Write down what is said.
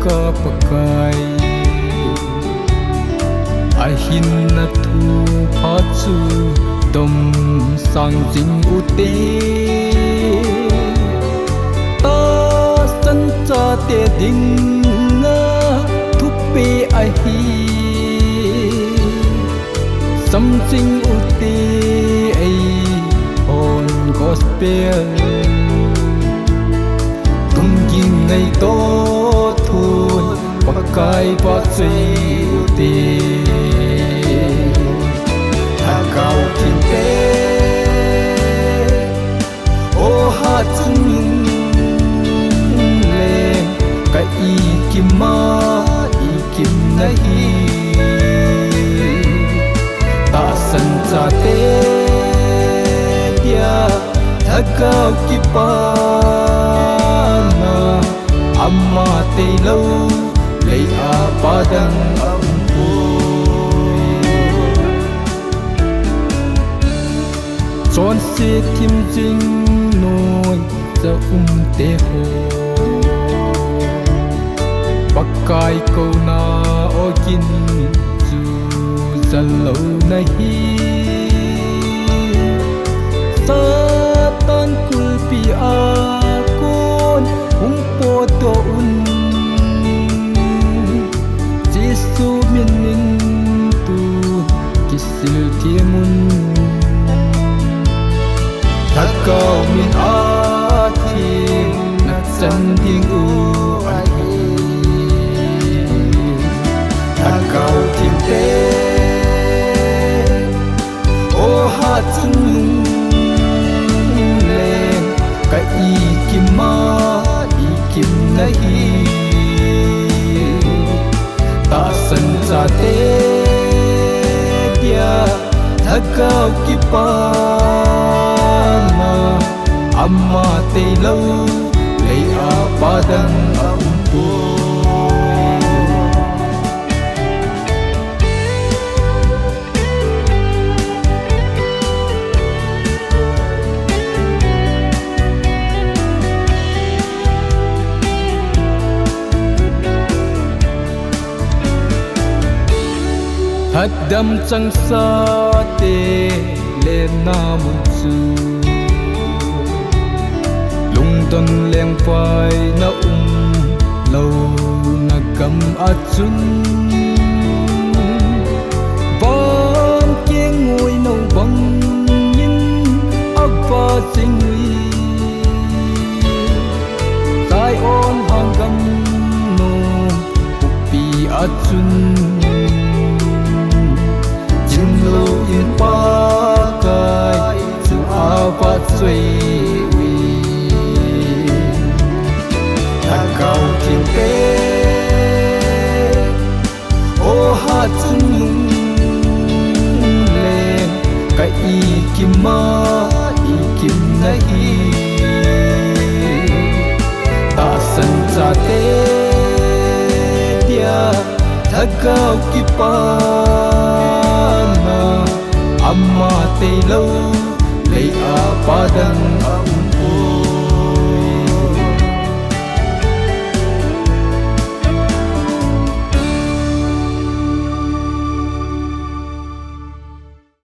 ka pakai ahin na thu pha chu dom sang jing u te ta san cha te ding na thu pe ahi sam jing u te ai on gospel tung jing nei to thun pakai pa chei u te cao thiên tế ô hát chung lên cái y kim ma y kim nahi ta san cha te dia tha cao ki pa na amma te lâu lấy a pa dang âm chọn xe kim jing noi za te ho pakai ko na okin chu za lo nahi satan kul pi a kon po to un Jesu min nin tu kisil tiemun thật cầu min a thiên nát chân thiên u ai thật cầu thiên tế ô hát chung lên cái y kim ma y kim nahi ta san cha te dia thật cầu ki pa amma te lâu lấy a pa dang âm po thật đâm trăng sa te lên na mun chu ton leng pai na lâu na kam a chun bom ke ngoi no bang yin a pa sing wi sai on hang gam no pi a chun jin lo in pa kai chu a pa chui cao thiên tế ô hát chung lên cái y kim ma y kim nahi ta san cha te dia tha cao ki pa